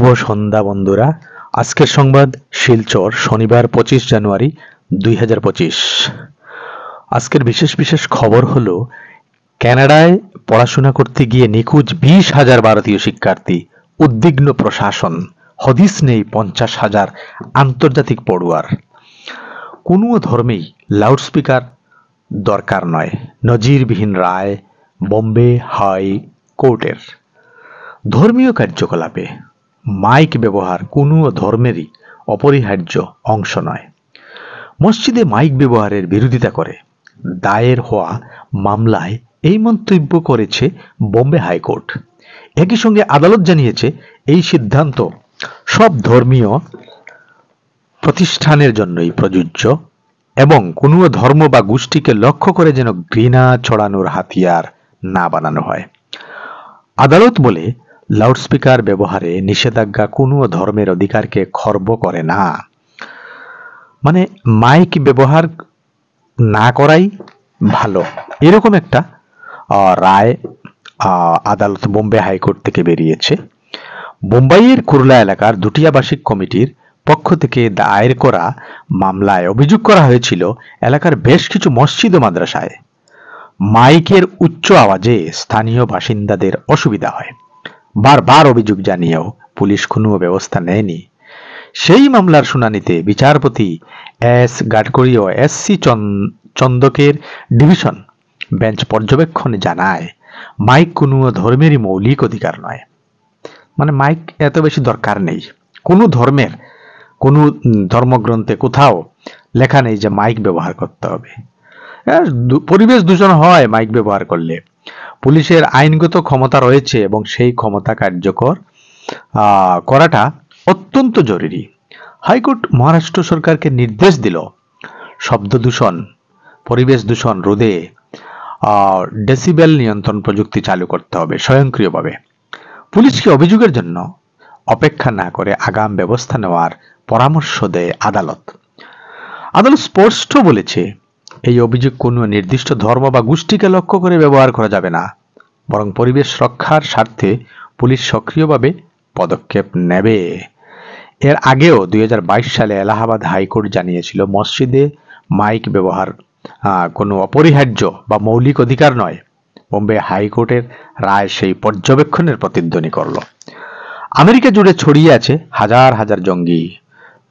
শুভ সন্ধ্যা বন্ধুরা। আজকের সংবাদ শিলচর, শনিবার 25 জানুয়ারি 2025। আজকের বিশেষ খবর হলো কানাডায় পড়াশোনা করতে গিয়ে নিখোঁজ 20,000 ভারতীয় শিক্ষার্থী, উদ্বিগ্ন প্রশাসন, হদিস নেই 50,000 আন্তর্জাতিক পড়ুয়ার। কোনো ধর্মেই লাউডস্পিকার দরকার নয়, নজিরবিহীন রায় বোম্বে হাই কোর্টের। ধর্মীয় কার্যকলাপে মাইক ব্যবহার কোনো ধর্মেরই অপরিহার্য অংশ নয়। মসজিদে মাইক ব্যবহারের বিরোধিতা করে দায়ের হওয়া মামলায় এই মন্তব্য করেছে বোম্বে হাইকোর্ট। একই সঙ্গে আদালত জানিয়েছে এই সিদ্ধান্ত সব ধর্মীয় প্রতিষ্ঠানের জন্যই প্রযোজ্য এবং কোনো ধর্ম বা গোষ্ঠীকে লক্ষ্য করে যেন ঘৃণা ছড়ানোর হাতিয়ার না বানানো হয়। আদালত বলে, লাউডস্পিকার ব্যবহারে নিষেধাজ্ঞা কোনো ধর্মের অধিকারকে খর্ব করে না। মানে মাইক ব্যবহার না করাই ভালো, এরকম একটা রায় আদালত বোম্বে হাইকোর্ট থেকে বেরিয়েছে। বোম্বাইয়ের কুরলা এলাকার দুটি আবাসিক কমিটির পক্ষ থেকে দায়ের করা মামলায় অভিযোগ করা হয়েছিল এলাকার বেশ কিছু মসজিদ ও মাদ্রাসায় মাইকের উচ্চ আওয়াজে স্থানীয় বাসিন্দাদের অসুবিধা হয়। বারবার অভিযোগ জানিয়েও পুলিশ কোনো ব্যবস্থা নেয়নি। সেই মামলার শুনানিতে বিচারপতি এস গাডকরি ও এস.সি. চন্দকের ডিভিশন বেঞ্চ পর্যবেক্ষণে জানায়, মাইক কোনো ধর্মেরই মৌলিক অধিকার নয়। মানে মাইক এত বেশি দরকার নেই। কোনো ধর্মের কোনো ধর্মগ্রন্থে কোথাও লেখা নেই যে মাইক ব্যবহার করতে হবে। পরিবেশ দূষণ হয় মাইক ব্যবহার করলে। পুলিশের আইনগত ক্ষমতা রয়েছে এবং সেই ক্ষমতা কার্যকর করাটা অত্যন্ত জরুরি। হাইকোর্ট মহারাষ্ট্র সরকারকে নির্দেশ দিল শব্দ দূষণ, পরিবেশ দূষণ রোধে ডেসিবেল নিয়ন্ত্রণ প্রযুক্তি চালু করতে হবে স্বয়ংক্রিয়ভাবে। পুলিশকে অভিযোগের জন্য অপেক্ষা না করে আগাম ব্যবস্থা নেওয়ার পরামর্শ দেয় আদালত। আদালত স্পষ্ট বলেছে, এই অভিযোগ কোনো নির্দিষ্ট ধর্ম বা গোষ্ঠীকে লক্ষ্য করে ব্যবহার করা যাবে না, বরং পরিবেশ রক্ষার স্বার্থে পুলিশ সক্রিয়ভাবে পদক্ষেপ নেবে। এর আগেও 2022 সালে এলাহাবাদ হাইকোর্ট জানিয়েছিল মসজিদে মাইক ব্যবহার কোনো অপরিহার্য বা মৌলিক অধিকার নয়। বোম্বে হাইকোর্টের রায় সেই পর্যবেক্ষণের প্রতিধ্বনি করল। আমেরিকা জুড়ে ছড়িয়ে আছে হাজার হাজার জঙ্গি।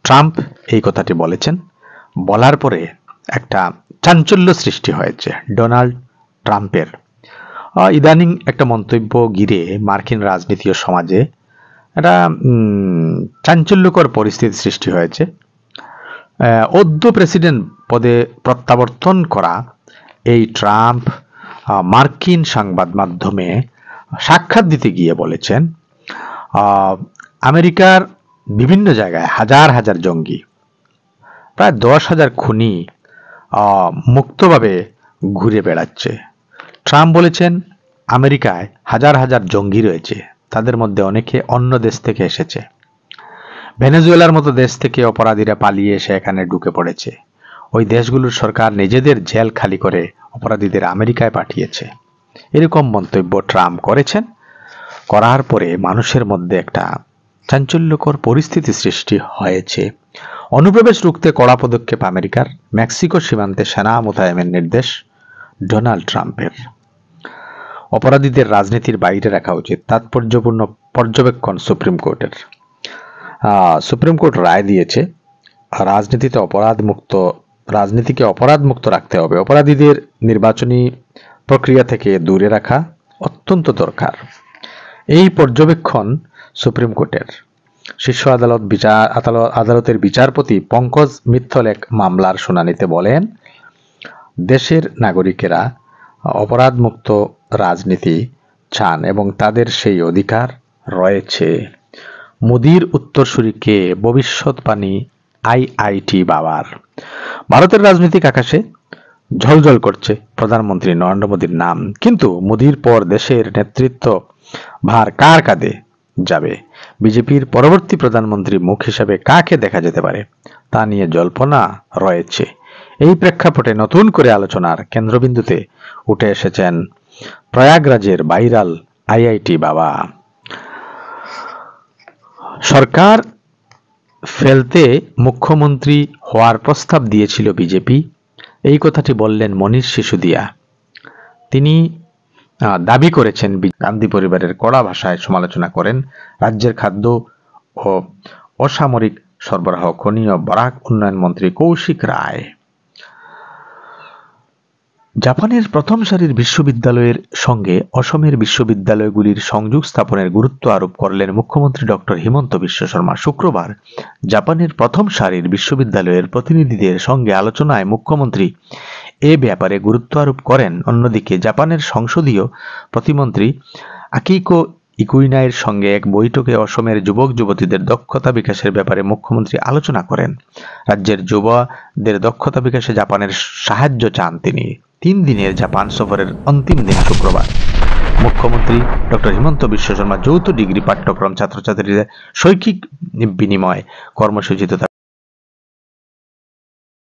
ট্রাম্প এই কথাটি বলেছেন। বলার পরে একটা চাঞ্চল্য সৃষ্টি হয়েছে ডোনাল্ড ট্রাম্পের। ইদানিং একটা মন্তব্য ঘিরে মার্কিন রাজনীতি ও সমাজে একটা চাঞ্চল্যকর পরিস্থিতি সৃষ্টি হয়েছে। অদ্য প্রেসিডেন্ট পদে প্রত্যাবর্তন করা এই ট্রাম্প মার্কিন সংবাদ মাধ্যমে সাক্ষাৎ দিতে গিয়ে বলেছেন, আমেরিকার বিভিন্ন জায়গায় হাজার হাজার জঙ্গি, প্রায় 10,000 খুনি মুক্তভাবে ঘুরে বেড়াচ্ছে। ট্রাম্প বলেছেন, আমেরিকায় হাজার হাজার জঙ্গি রয়েছে, তাদের মধ্যে অনেকে অন্য দেশ থেকে এসেছে। ভেনেজুয়েলার মতো দেশ থেকে অপরাধীরা পালিয়ে এসে এখানে ঢুকে পড়েছে। ওই দেশগুলোর সরকার নিজেদের জেল খালি করে অপরাধীদের আমেরিকায় পাঠিয়েছে। এরকম মন্তব্য ট্রাম্প করেছেন। করার পরে মানুষের মধ্যে একটা চাঞ্চল্যকর পরিস্থিতি সৃষ্টি হয়েছে। অনুপ্রবেশ রুখতে কড়া পদক্ষেপ আমেরিকার। মেক্সিকো সীমান্তে সেনা মোতায়েনের নির্দেশ ডোনাল্ড ট্রাম্পের। অপরাধীদের রাজনীতির বাইরে রাখা উচিত, তাৎপর্যপূর্ণ পর্যবেক্ষণ সুপ্রিম কোর্টের। সুপ্রিম কোর্ট রায় দিয়েছে, রাজনীতিকে অপরাধ মুক্ত রাখতে হবে। অপরাধীদের নির্বাচনী প্রক্রিয়া থেকে দূরে রাখা অত্যন্ত দরকার। এই পর্যবেক্ষণ সুপ্রিম কোর্টের। শীর্ষ আদালতের বিচারপতি পঙ্কজ মিত্তল এক মামলার শুনানিতে বলেন, দেশের নাগরিকেরা অপরাধমুক্ত রাজনীতি চান এবং তাদের সেই অধিকার রয়েছে। মোদির উত্তরসূরিকে ভবিষ্যৎবাণী আইআইটি বাবার। ভারতের রাজনৈতিক আকাশে ঝলঝল করছে প্রধানমন্ত্রী নরেন্দ্র মোদীর নাম, কিন্তু মোদির পর দেশের নেতৃত্ব ভার কার কাঁধে যাবে? বিজেপির পরবর্তী প্রধানমন্ত্রী মুখ হিসাবে কাকে দেখা যেতে পারে তা নিয়ে জল্পনা রয়েছে। এই প্রেক্ষাপটে নতুন করে আলোচনার কেন্দ্রবিন্দুতে উঠে এসেছেন প্রয়াগরাজের ভাইরাল আইআইটি বাবা। সরকার ফেলতে মুখ্যমন্ত্রী হওয়ার প্রস্তাব দিয়েছিল বিজেপি, এই কথাটি বললেন মনীষ সিসোদিয়া। তিনি দাবি করেছেন, গান্ধী পরিবারের কড়া ভাষায় সমালোচনা করেন রাজ্যের খাদ্য ও অসামরিক সরবরাহ খনি ও বরাক উন্নয়ন মন্ত্রী কৌশিক রায়। জাপানের প্রথম সারির বিশ্ববিদ্যালয়ের সঙ্গে অসমের বিশ্ববিদ্যালয়গুলির সংযোগ স্থাপনের গুরুত্ব আরোপ করলেন মুখ্যমন্ত্রী ডক্টর হিমন্ত বিশ্ব শর্মা। শুক্রবার জাপানের প্রথম সারির বিশ্ববিদ্যালয়ের প্রতিনিধিদের সঙ্গে আলোচনায় মুখ্যমন্ত্রী এ ব্যাপারে গুরুত্ব আরোপ করেন। অন্যদিকে জাপানের সংসদীয় প্রতিমন্ত্রী আকিকো ইকুইনাইয়ের সঙ্গে এক বৈঠকে অসমের যুবক যুবতীদের দক্ষতা বিকাশের ব্যাপারে মুখ্যমন্ত্রী আলোচনা করেন। রাজ্যের যুবকদের দক্ষতা বিকাশে জাপানের সাহায্য চান তিনি। 3 দিনের জাপান সফরের অন্তিম দিন শুক্রবার মুখ্যমন্ত্রী ডক্টর হিমন্ত বিশ্ব শর্মা যৌথ ডিগ্রি পাঠ্যক্রম ছাত্রছাত্রীদের শৈক্ষিক বিনিময় কর্মসূচি তথা